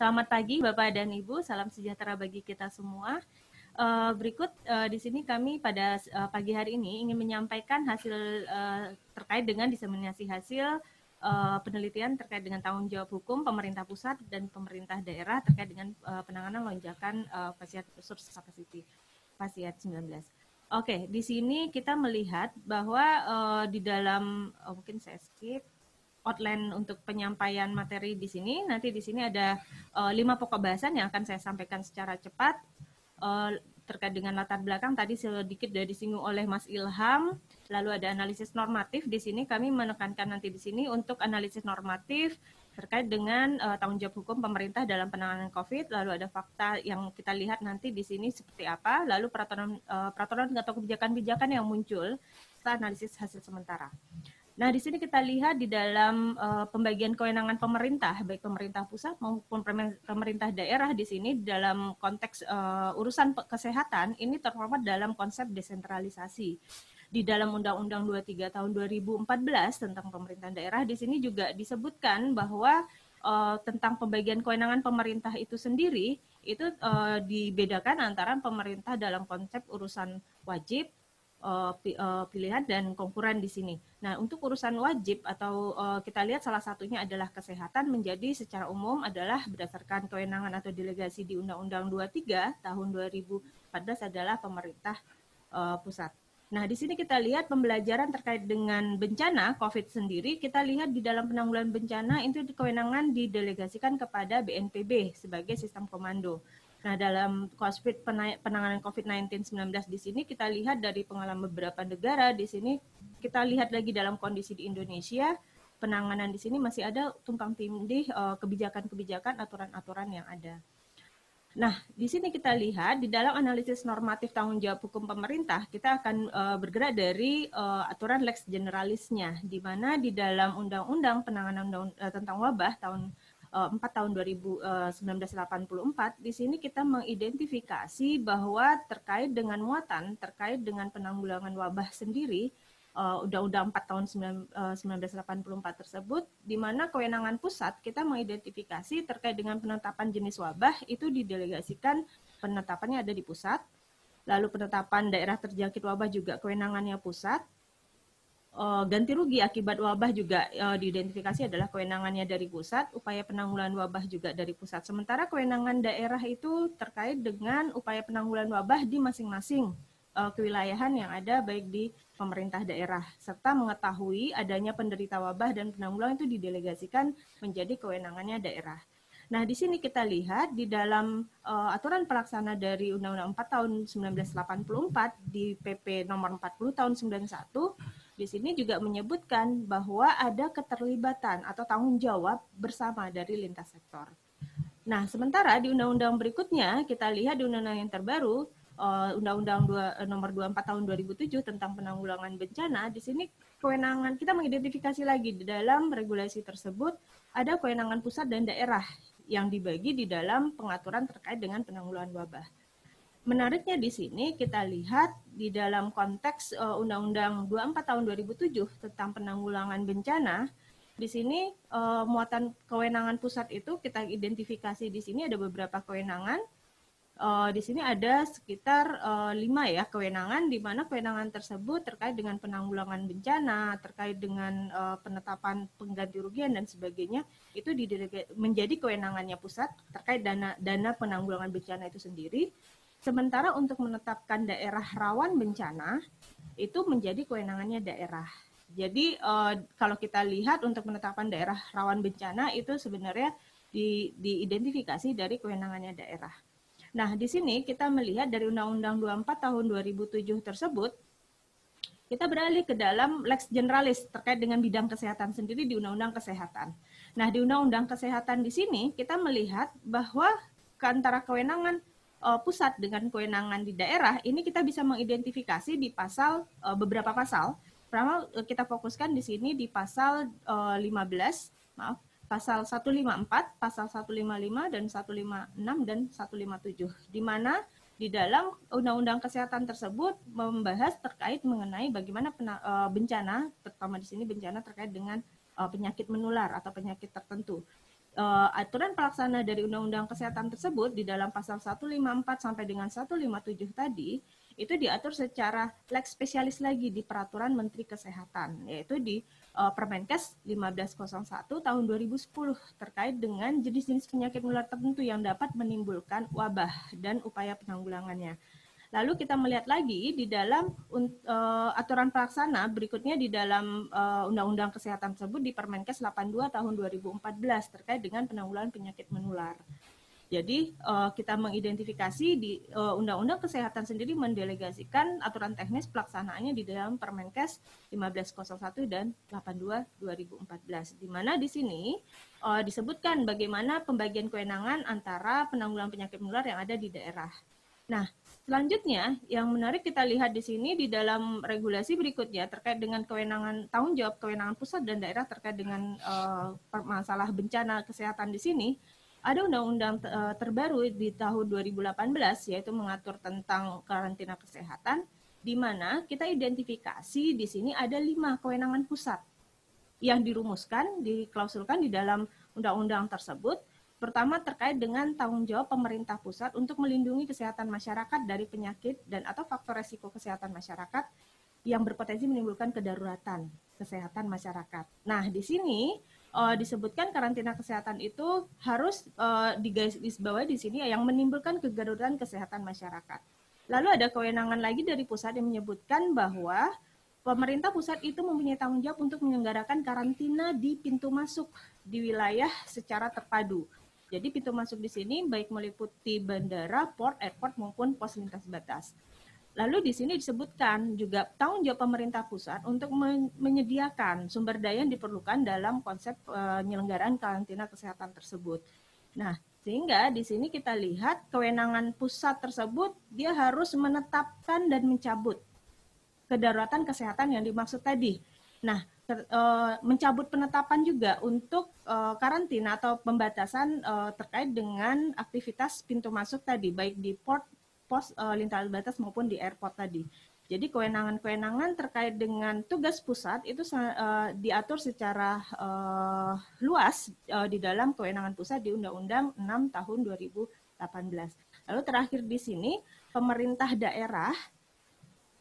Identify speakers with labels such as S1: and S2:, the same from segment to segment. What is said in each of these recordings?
S1: Selamat pagi Bapak dan Ibu, salam sejahtera bagi kita semua. Berikut di sini kami pada pagi hari ini ingin menyampaikan hasil terkait dengan diseminasi hasil penelitian terkait dengan tanggung jawab hukum pemerintah pusat dan pemerintah daerah terkait dengan penanganan lonjakan pasien resource capacity pasien 19. Oke, di sini kita melihat bahwa di dalam mungkin saya skip outline untuk penyampaian materi di sini. Nanti di sini ada 5 pokok bahasan yang akan saya sampaikan secara cepat terkait dengan latar belakang. Tadi sedikit sudah disinggung oleh Mas Ilham. Lalu ada analisis normatif. Di sini kami menekankan nanti di sini untuk analisis normatif terkait dengan tanggung jawab hukum pemerintah dalam penanganan COVID. Lalu ada fakta yang kita lihat nanti di sini seperti apa. Lalu peraturan atau kebijakan-kebijakan yang muncul setelah analisis hasil sementara. Nah, di sini kita lihat di dalam pembagian kewenangan pemerintah, baik pemerintah pusat maupun pemerintah daerah di sini dalam konteks urusan kesehatan ini terformat dalam konsep desentralisasi. Di dalam Undang-Undang 23 tahun 2014 tentang pemerintahan daerah di sini juga disebutkan bahwa tentang pembagian kewenangan pemerintah itu sendiri itu dibedakan antara pemerintah dalam konsep urusan wajib, pilihan dan konkuren di sini. Nah, untuk urusan wajib atau kita lihat salah satunya adalah kesehatan menjadi secara umum adalah berdasarkan kewenangan atau delegasi di Undang-Undang 23 tahun 2014 adalah pemerintah pusat. Nah, di sini kita lihat pembelajaran terkait dengan bencana COVID sendiri, kita lihat di dalam penanggulangan bencana itu kewenangan didelegasikan kepada BNPB sebagai sistem komando. Nah, dalam penanganan COVID-19 di sini kita lihat dari pengalaman beberapa negara, di sini kita lihat lagi dalam kondisi di Indonesia, penanganan di sini masih ada tumpang tindih kebijakan-kebijakan, aturan-aturan yang ada. Nah, di sini kita lihat di dalam analisis normatif tanggung jawab hukum pemerintah, kita akan bergerak dari aturan lex generalisnya, di mana di dalam Undang-Undang Penanganan tentang Wabah tahun 4 tahun 1984, di sini kita mengidentifikasi bahwa terkait dengan muatan, terkait dengan penanggulangan wabah sendiri, Undang-Undang 4 tahun 1984 tersebut, di mana kewenangan pusat kita mengidentifikasi terkait dengan penetapan jenis wabah itu didelegasikan, penetapannya ada di pusat, lalu penetapan daerah terjangkit wabah juga kewenangannya pusat, ganti rugi akibat wabah juga diidentifikasi adalah kewenangannya dari pusat, upaya penanggulangan wabah juga dari pusat. Sementara kewenangan daerah itu terkait dengan upaya penanggulangan wabah di masing-masing kewilayahan yang ada baik di pemerintah daerah, serta mengetahui adanya penderita wabah dan penanggulangan itu didelegasikan menjadi kewenangannya daerah. Nah, di sini kita lihat di dalam aturan pelaksana dari Undang-Undang 4 tahun 1984 di PP nomor 40 tahun 91, di sini juga menyebutkan bahwa ada keterlibatan atau tanggung jawab bersama dari lintas sektor. Nah, sementara di undang-undang berikutnya, kita lihat di undang-undang yang terbaru, Undang-Undang nomor 24 tahun 2007 tentang penanggulangan bencana, di sini kewenangan kita mengidentifikasi lagi di dalam regulasi tersebut ada kewenangan pusat dan daerah yang dibagi di dalam pengaturan terkait dengan penanggulangan wabah. Menariknya di sini kita lihat di dalam konteks Undang-Undang 24 tahun 2007 tentang penanggulangan bencana, di sini muatan kewenangan pusat itu kita identifikasi di sini ada beberapa kewenangan. Di sini ada sekitar 5 ya kewenangan, di mana kewenangan tersebut terkait dengan penanggulangan bencana, terkait dengan penetapan pengganti rugian dan sebagainya, itu menjadi kewenangannya pusat terkait dana penanggulangan bencana itu sendiri. Sementara untuk menetapkan daerah rawan bencana, itu menjadi kewenangannya daerah. Jadi kalau kita lihat untuk penetapan daerah rawan bencana itu sebenarnya diidentifikasi dari kewenangannya daerah. Nah, di sini kita melihat dari Undang-Undang 24 tahun 2007 tersebut, kita beralih ke dalam lex generalis terkait dengan bidang kesehatan sendiri di Undang-Undang Kesehatan. Nah, di Undang-Undang Kesehatan di sini kita melihat bahwa antara kewenangan pusat dengan kewenangan di daerah, ini kita bisa mengidentifikasi di pasal beberapa pasal. Pertama kita fokuskan di sini di pasal 15, pasal 154, pasal 155 dan 156 dan 157, di mana di dalam Undang-Undang Kesehatan tersebut membahas terkait mengenai bagaimana bencana, terutama di sini bencana terkait dengan penyakit menular atau penyakit tertentu. aturan pelaksana dari Undang-Undang Kesehatan tersebut di dalam pasal 154 sampai dengan 157 tadi itu diatur secara lex spesialis lagi di Peraturan Menteri Kesehatan, yaitu di Permenkes 1501 tahun 2010 terkait dengan jenis-jenis penyakit menular tertentu yang dapat menimbulkan wabah dan upaya penanggulangannya. Lalu kita melihat lagi di dalam aturan pelaksana berikutnya di dalam Undang-Undang Kesehatan tersebut di Permenkes 82 tahun 2014 terkait dengan penanggulangan penyakit menular. Jadi kita mengidentifikasi di Undang-Undang Kesehatan sendiri mendelegasikan aturan teknis pelaksanaannya di dalam Permenkes 1501 dan 82 2014. Di mana di sini disebutkan bagaimana pembagian kewenangan antara penanggulangan penyakit menular yang ada di daerah. Nah, selanjutnya yang menarik kita lihat di sini di dalam regulasi berikutnya terkait dengan kewenangan tanggung jawab kewenangan pusat dan daerah terkait dengan masalah bencana kesehatan di sini. Ada undang-undang terbaru di tahun 2018 yaitu mengatur tentang karantina kesehatan, di mana kita identifikasi di sini ada 5 kewenangan pusat yang dirumuskan, diklausulkan di dalam undang-undang tersebut. Pertama terkait dengan tanggung jawab pemerintah pusat untuk melindungi kesehatan masyarakat dari penyakit dan atau faktor resiko kesehatan masyarakat yang berpotensi menimbulkan kedaruratan kesehatan masyarakat. Nah, di sini disebutkan karantina kesehatan itu harus digarisbawahi di sini yang menimbulkan kedaruratan kesehatan masyarakat. Lalu ada kewenangan lagi dari pusat yang menyebutkan bahwa pemerintah pusat itu mempunyai tanggung jawab untuk menyelenggarakan karantina di pintu masuk di wilayah secara terpadu. Jadi pintu masuk di sini baik meliputi bandara, port, airport maupun pos lintas batas. Lalu di sini disebutkan juga tanggung jawab pemerintah pusat untuk menyediakan sumber daya yang diperlukan dalam konsep penyelenggaraan karantina kesehatan tersebut. Nah, sehingga di sini kita lihat kewenangan pusat tersebut dia harus menetapkan dan mencabut kedaruratan kesehatan yang dimaksud tadi. Nah, mencabut penetapan juga untuk karantina atau pembatasan terkait dengan aktivitas pintu masuk tadi, baik di port, pos lintas batas maupun di airport tadi. Jadi kewenangan-kewenangan terkait dengan tugas pusat itu diatur secara luas di dalam kewenangan pusat di Undang-Undang 6 tahun 2018. Lalu terakhir di sini pemerintah daerah.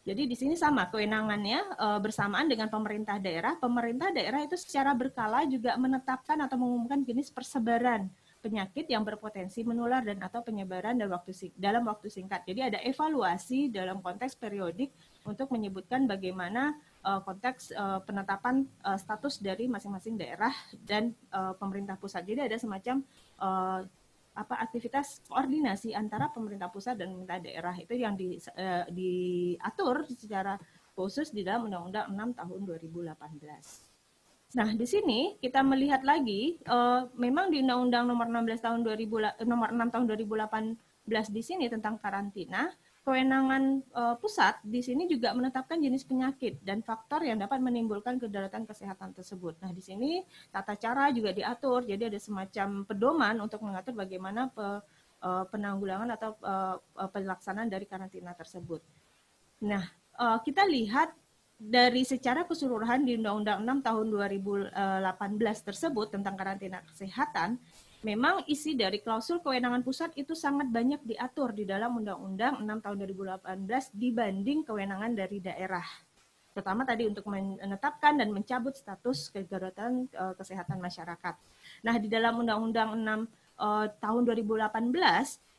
S1: Jadi di sini sama kewenangannya bersamaan dengan pemerintah daerah. Pemerintah daerah itu secara berkala juga menetapkan atau mengumumkan jenis persebaran penyakit yang berpotensi menular dan atau penyebaran dalam waktu singkat. Jadi ada evaluasi dalam konteks periodik untuk menyebutkan bagaimana konteks penetapan status dari masing-masing daerah dan pemerintah pusat. Jadi ada semacam aktivitas koordinasi antara pemerintah pusat dan pemerintah daerah itu yang diatur secara khusus di dalam Undang-Undang 6 tahun 2018. Nah, di sini kita melihat lagi memang di Undang-Undang nomor 16 tahun 2000 nomor 6 tahun 2018 di sini tentang karantina, kewenangan pusat di sini juga menetapkan jenis penyakit dan faktor yang dapat menimbulkan kedaruratan kesehatan tersebut. Nah, di sini tata cara juga diatur, jadi ada semacam pedoman untuk mengatur bagaimana penanggulangan atau pelaksanaan dari karantina tersebut. Nah, kita lihat dari secara keseluruhan di Undang-Undang 6 tahun 2018 tersebut tentang karantina kesehatan, memang isi dari klausul kewenangan pusat itu sangat banyak diatur di dalam Undang-Undang 6 tahun 2018 dibanding kewenangan dari daerah. Terutama tadi untuk menetapkan dan mencabut status kedaruratan kesehatan masyarakat. Nah, di dalam Undang-Undang 6 tahun 2018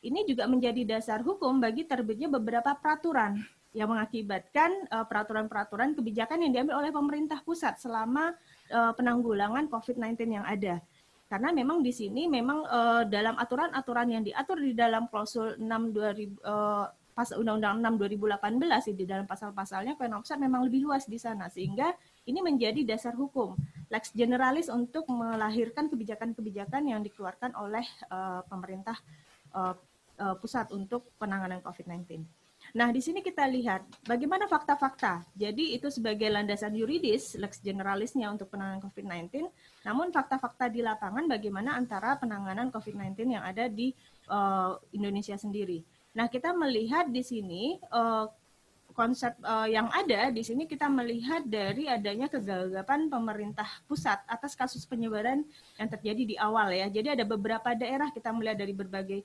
S1: ini juga menjadi dasar hukum bagi terbitnya beberapa peraturan yang mengakibatkan peraturan-peraturan kebijakan yang diambil oleh pemerintah pusat selama penanggulangan COVID-19 yang ada. Karena memang di sini memang dalam aturan-aturan yang diatur di dalam klausul 6 Undang-Undang 6 2018 di dalam pasal-pasalnya kewenangan pusat memang lebih luas di sana sehingga ini menjadi dasar hukum lex generalis untuk melahirkan kebijakan-kebijakan yang dikeluarkan oleh pemerintah pusat untuk penanganan COVID-19. Nah, di sini kita lihat bagaimana fakta-fakta. Jadi itu sebagai landasan yuridis, lex generalisnya untuk penanganan COVID-19, namun fakta-fakta di lapangan bagaimana antara penanganan COVID-19 yang ada di Indonesia sendiri. Nah, kita melihat di sini konsep yang ada di sini kita melihat dari adanya kegagapan pemerintah pusat atas kasus penyebaran yang terjadi di awal ya. Jadi ada beberapa daerah kita melihat dari berbagai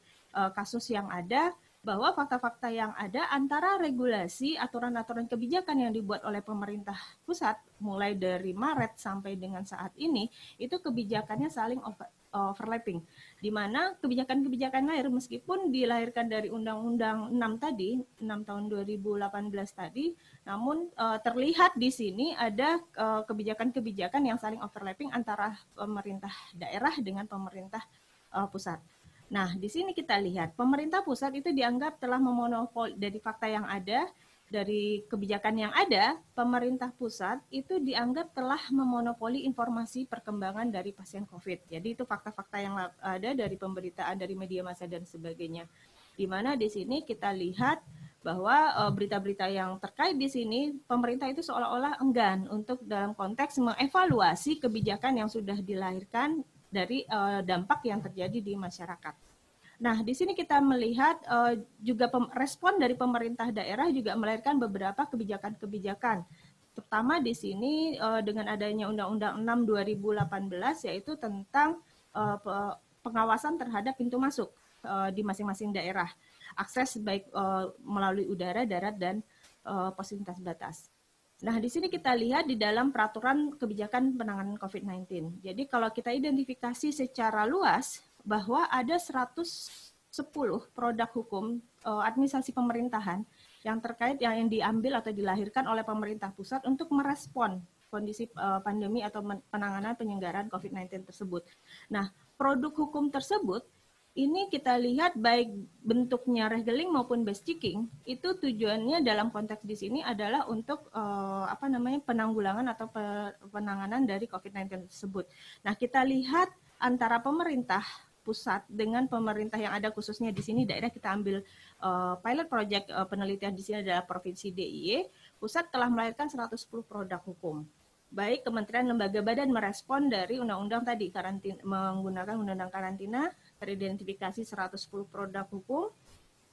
S1: kasus yang ada, bahwa fakta-fakta yang ada antara regulasi, aturan-aturan kebijakan yang dibuat oleh pemerintah pusat mulai dari Maret sampai dengan saat ini, itu kebijakannya saling overlapping, di mana kebijakan-kebijakan lahir meskipun dilahirkan dari Undang-Undang 6 tadi, 6 tahun 2018 tadi, namun terlihat di sini ada kebijakan-kebijakan yang saling overlapping antara pemerintah daerah dengan pemerintah pusat. Nah, di sini kita lihat pemerintah pusat itu dianggap telah memonopoli dari fakta yang ada, dari kebijakan yang ada, pemerintah pusat itu dianggap telah memonopoli informasi perkembangan dari pasien COVID. Jadi itu fakta-fakta yang ada dari pemberitaan, dari media massa dan sebagainya. Di mana di sini kita lihat bahwa berita-berita yang terkait di sini, pemerintah itu seolah-olah enggan untuk dalam konteks mengevaluasi kebijakan yang sudah dilahirkan dari dampak yang terjadi di masyarakat. Nah, di sini kita melihat juga respon dari pemerintah daerah juga melahirkan beberapa kebijakan-kebijakan. Terutama di sini dengan adanya Undang-Undang 6 2018 yaitu tentang pengawasan terhadap pintu masuk di masing-masing daerah. Akses baik melalui udara, darat, dan pos lintas batas. Nah, di sini kita lihat di dalam peraturan kebijakan penanganan COVID-19. Jadi kalau kita identifikasi secara luas bahwa ada 110 produk hukum administrasi pemerintahan yang terkait yang diambil atau dilahirkan oleh pemerintah pusat untuk merespon kondisi pandemi atau penanganan penyelenggaraan COVID-19 tersebut. Nah, produk hukum tersebut ini kita lihat baik bentuknya regeling maupun base checking itu tujuannya dalam konteks di sini adalah untuk penanggulangan atau penanganan dari COVID-19 tersebut. Nah, kita lihat antara pemerintah pusat dengan pemerintah yang ada khususnya di sini daerah, kita ambil pilot project penelitian di sini adalah Provinsi DIY, pusat telah melahirkan 110 produk hukum. Baik kementerian, lembaga, badan merespon dari undang-undang tadi menggunakan undang-undang karantina, teridentifikasi 110 produk hukum.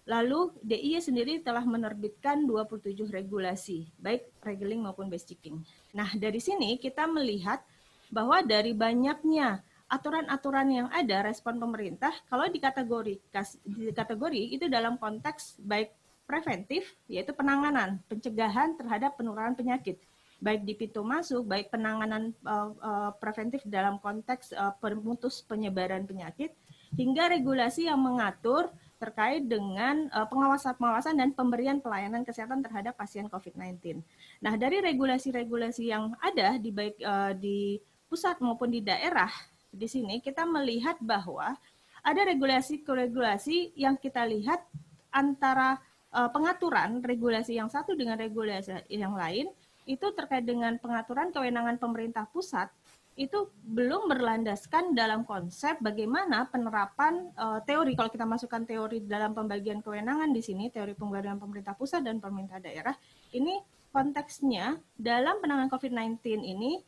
S1: Lalu DIY sendiri telah menerbitkan 27 regulasi, baik regeling maupun base checking. Nah, dari sini kita melihat bahwa dari banyaknya aturan-aturan yang ada respon pemerintah, kalau dikategori itu dalam konteks baik preventif, yaitu penanganan, pencegahan terhadap penularan penyakit, baik di pintu masuk, baik penanganan preventif dalam konteks pemutus penyebaran penyakit, hingga regulasi yang mengatur terkait dengan pengawasan dan pemberian pelayanan kesehatan terhadap pasien COVID-19. Nah, dari regulasi-regulasi yang ada di baik di pusat maupun di daerah, di sini kita melihat bahwa ada regulasi-regulasi yang kita lihat antara pengaturan regulasi yang satu dengan regulasi yang lain itu terkait dengan pengaturan kewenangan pemerintah pusat itu belum berlandaskan dalam konsep bagaimana penerapan teori. Kalau kita masukkan teori dalam pembagian kewenangan di sini, teori pembagian pemerintah pusat dan pemerintah daerah, ini konteksnya dalam penanganan COVID-19 ini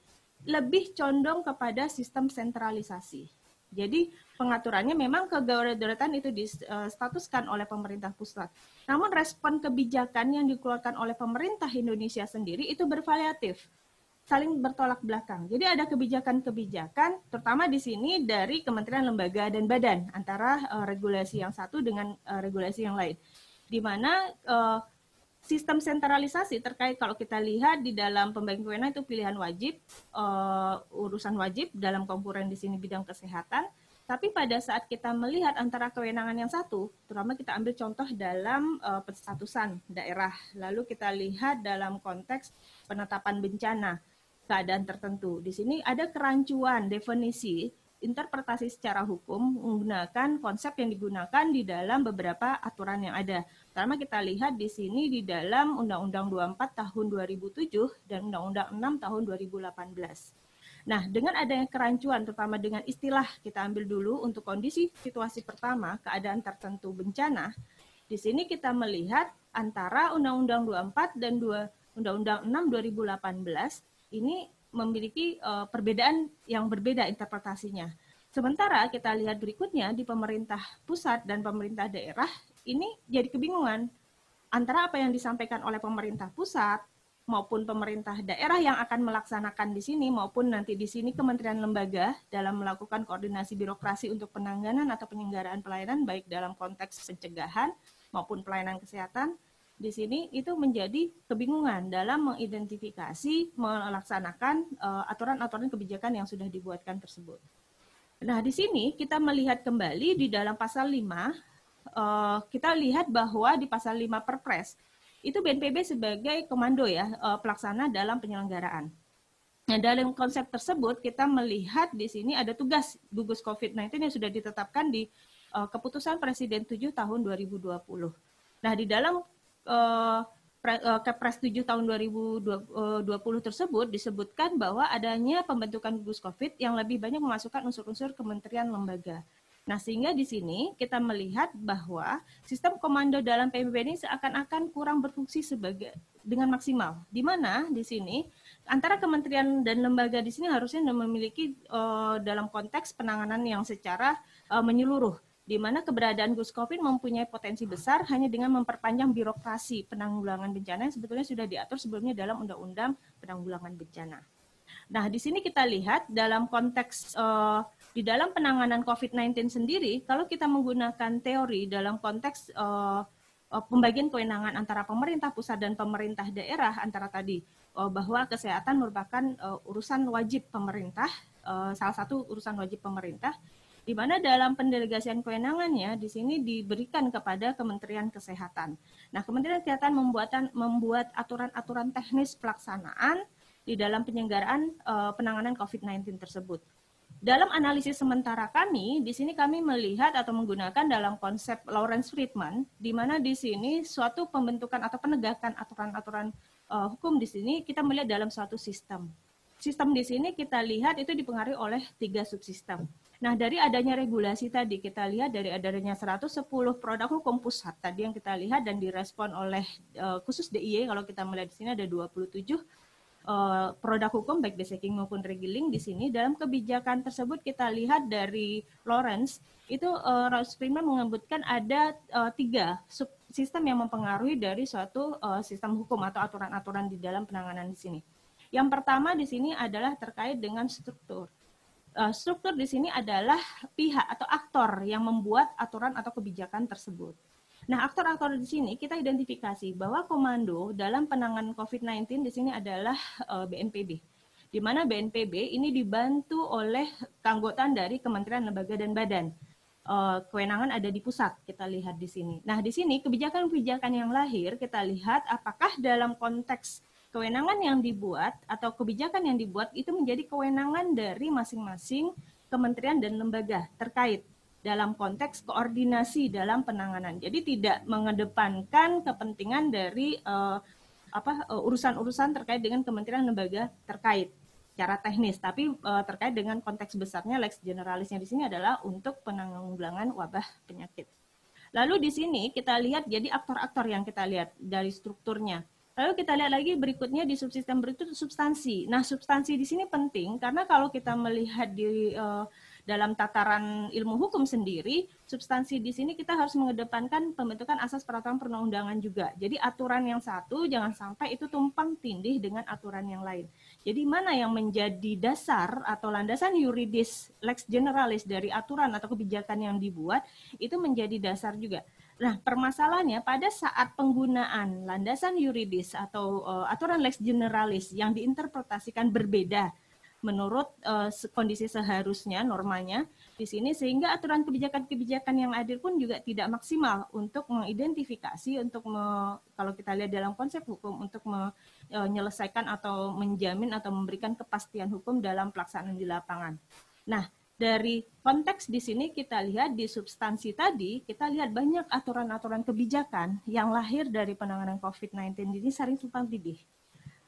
S1: lebih condong kepada sistem sentralisasi. Jadi pengaturannya memang kedaulatan itu distatuskan oleh pemerintah pusat. Namun respon kebijakan yang dikeluarkan oleh pemerintah Indonesia sendiri itu bervariatif, saling bertolak belakang. Jadi ada kebijakan-kebijakan, terutama di sini dari kementerian, lembaga, dan badan antara regulasi yang satu dengan regulasi yang lain, di mana sistem sentralisasi terkait kalau kita lihat di dalam pembagian kewenangan itu pilihan wajib, urusan wajib dalam konkuren di sini bidang kesehatan. Tapi pada saat kita melihat antara kewenangan yang satu, terutama kita ambil contoh dalam penstatusan daerah, lalu kita lihat dalam konteks penetapan bencana, keadaan tertentu. Di sini ada kerancuan definisi interpretasi secara hukum menggunakan konsep yang digunakan di dalam beberapa aturan yang ada. Pertama kita lihat di sini di dalam Undang-Undang 24 tahun 2007 dan Undang-Undang 6 tahun 2018. Nah, dengan adanya kerancuan, terutama dengan istilah, kita ambil dulu untuk kondisi situasi pertama, keadaan tertentu bencana, di sini kita melihat antara Undang-Undang 24 dan Undang-Undang 6 2018, ini memiliki perbedaan yang berbeda interpretasinya. Sementara kita lihat berikutnya di pemerintah pusat dan pemerintah daerah, ini jadi kebingungan. antara apa yang disampaikan oleh pemerintah pusat maupun pemerintah daerah yang akan melaksanakan di sini maupun nanti di sini kementerian lembaga dalam melakukan koordinasi birokrasi untuk penanganan atau penyelenggaraan pelayanan baik dalam konteks pencegahan maupun pelayanan kesehatan, di sini itu menjadi kebingungan dalam mengidentifikasi melaksanakan aturan-aturan kebijakan yang sudah dibuatkan tersebut. Nah, di sini kita melihat kembali di dalam pasal 5, kita lihat bahwa di pasal 5 Perpres itu BNPB sebagai komando ya, pelaksana dalam penyelenggaraan. Nah, dalam konsep tersebut kita melihat di sini ada tugas gugus COVID-19 yang sudah ditetapkan di keputusan Presiden 7 tahun 2020. Nah, di dalam Kepres 7 tahun 2020 tersebut disebutkan bahwa adanya pembentukan gugus COVID yang lebih banyak memasukkan unsur-unsur kementerian lembaga. Nah, sehingga di sini kita melihat bahwa sistem komando dalam PBB ini seakan-akan kurang berfungsi dengan maksimal. Di mana di sini antara kementerian dan lembaga di sini harusnya memiliki dalam konteks penanganan yang secara menyeluruh, di mana keberadaan Gus Covid mempunyai potensi besar hanya dengan memperpanjang birokrasi penanggulangan bencana yang sebetulnya sudah diatur sebelumnya dalam Undang-Undang Penanggulangan Bencana. Nah, di sini kita lihat dalam konteks di dalam penanganan COVID-19 sendiri, kalau kita menggunakan teori dalam konteks pembagian kewenangan antara pemerintah pusat dan pemerintah daerah, antara tadi bahwa kesehatan merupakan urusan wajib pemerintah, salah satu urusan wajib pemerintah, di mana dalam pendelegasian kewenangannya di sini diberikan kepada Kementerian Kesehatan. Nah, Kementerian Kesehatan membuat aturan-aturan teknis pelaksanaan di dalam penyelenggaraan penanganan COVID-19 tersebut. Dalam analisis sementara kami, di sini kami melihat atau menggunakan dalam konsep Lawrence Friedman, di mana di sini suatu pembentukan atau penegakan aturan-aturan hukum di sini kita melihat dalam suatu sistem. Sistem di sini kita lihat itu dipengaruhi oleh 3 subsistem. Nah, dari adanya regulasi tadi kita lihat dari adanya 110 produk hukum pusat tadi yang kita lihat dan direspon oleh khusus DIY, kalau kita melihat di sini ada 27 produk hukum baik desaking maupun regiling di sini. Dalam kebijakan tersebut kita lihat dari Lawrence itu Lawrence Friedman menyebutkan ada 3 subsistem yang mempengaruhi dari suatu sistem hukum atau aturan-aturan di dalam penanganan di sini. Yang pertama di sini adalah terkait dengan struktur. Struktur di sini adalah pihak atau aktor yang membuat aturan atau kebijakan tersebut. Nah, aktor-aktor di sini kita identifikasi bahwa komando dalam penanganan COVID-19 di sini adalah BNPB. Di mana BNPB ini dibantu oleh keanggotaan dari kementerian, lembaga, dan badan. Kewenangan ada di pusat, kita lihat di sini. Nah, di sini kebijakan-kebijakan yang lahir, kita lihat apakah dalam konteks kewenangan yang dibuat atau kebijakan yang dibuat itu menjadi kewenangan dari masing-masing kementerian dan lembaga terkait dalam konteks koordinasi dalam penanganan. Jadi tidak mengedepankan kepentingan dari urusan-urusan terkait dengan kementerian lembaga terkait secara teknis, tapi terkait dengan konteks besarnya lex generalisnya di sini adalah untuk penanggulangan wabah penyakit. Lalu di sini kita lihat jadi aktor-aktor yang kita lihat dari strukturnya. Lalu kita lihat lagi berikutnya di subsistem berikut substansi. Nah, substansi di sini penting karena kalau kita melihat di dalam tataran ilmu hukum sendiri, substansi di sini kita harus mengedepankan pembentukan asas peraturan perundang-undangan juga. Jadi aturan yang satu jangan sampai itu tumpang tindih dengan aturan yang lain. Jadi mana yang menjadi dasar atau landasan yuridis lex generalis dari aturan atau kebijakan yang dibuat itu menjadi dasar juga. Nah, permasalahannya pada saat penggunaan landasan yuridis atau aturan lex generalis yang diinterpretasikan berbeda menurut kondisi seharusnya normanya di sini, sehingga aturan kebijakan-kebijakan yang hadir pun juga tidak maksimal untuk mengidentifikasi, kalau kita lihat dalam konsep hukum, untuk menyelesaikan atau menjamin atau memberikan kepastian hukum dalam pelaksanaan di lapangan. Nah, dari konteks di sini kita lihat di substansi tadi, kita lihat banyak aturan-aturan kebijakan yang lahir dari penanganan COVID-19 ini sering tumpang tindih.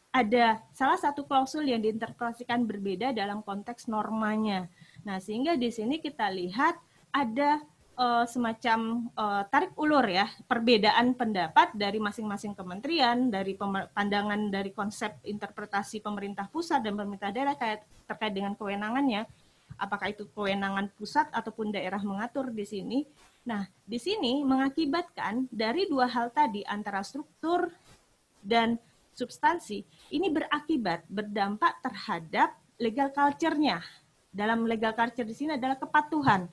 S1: Ada salah satu klausul yang diinterpretasikan berbeda dalam konteks normanya. Nah, sehingga di sini kita lihat ada semacam tarik ulur ya, perbedaan pendapat dari masing-masing kementerian, dari pandangan dari konsep interpretasi pemerintah pusat dan pemerintah daerah terkait dengan kewenangannya. Apakah itu kewenangan pusat ataupun daerah mengatur di sini, Nah, di sini mengakibatkan dari dua hal tadi antara struktur dan substansi ini berdampak terhadap legal culture-nya. Dalam legal culture di sini adalah kepatuhan.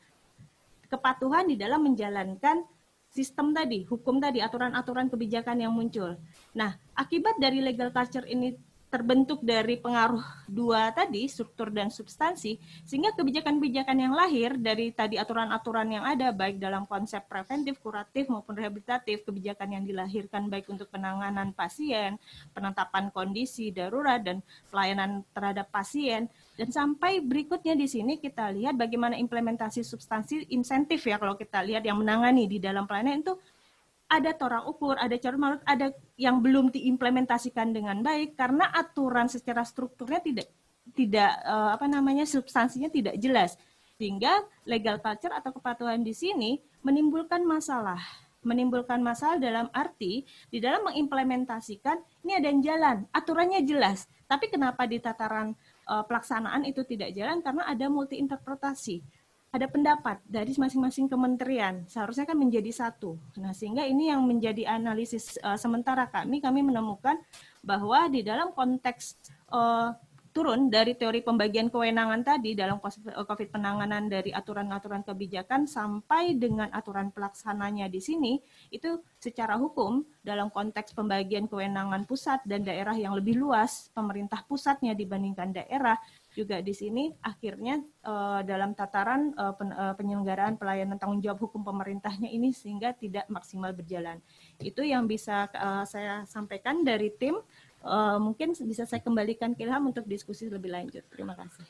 S1: Kepatuhan di dalam menjalankan sistem tadi, hukum tadi, aturan-aturan kebijakan yang muncul. Nah, akibat dari legal culture ini terbentuk dari pengaruh dua tadi, struktur dan substansi, sehingga kebijakan-kebijakan yang lahir dari tadi aturan-aturan yang ada, baik dalam konsep preventif, kuratif, maupun rehabilitatif, kebijakan yang dilahirkan baik untuk penanganan pasien, penetapan kondisi darurat, dan pelayanan terhadap pasien, dan sampai berikutnya di sini kita lihat bagaimana implementasi substansi insentif ya, kalau kita lihat yang menangani di dalam pelayanan itu ada tolak ukur, ada cermat, ada yang belum diimplementasikan dengan baik karena aturan secara strukturnya tidak substansinya tidak jelas, sehingga legal culture atau kepatuhan di sini menimbulkan masalah dalam arti di dalam mengimplementasikan ini ada yang jalan, aturannya jelas, tapi kenapa di tataran pelaksanaan itu tidak jalan karena ada multi interpretasi, ada pendapat dari masing-masing kementerian, seharusnya kan menjadi satu. Nah, sehingga ini yang menjadi analisis sementara kami menemukan bahwa di dalam konteks turun dari teori pembagian kewenangan tadi dalam COVID penanganan dari aturan-aturan kebijakan sampai dengan aturan pelaksananya di sini, itu secara hukum dalam konteks pembagian kewenangan pusat dan daerah yang lebih luas, pemerintah pusatnya dibandingkan daerah, juga di sini akhirnya dalam tataran penyelenggaraan pelayanan tanggung jawab hukum pemerintahnya ini sehingga tidak maksimal berjalan. Itu yang bisa saya sampaikan dari tim. Mungkin bisa saya kembalikan ke Ilham untuk diskusi lebih lanjut. Terima kasih.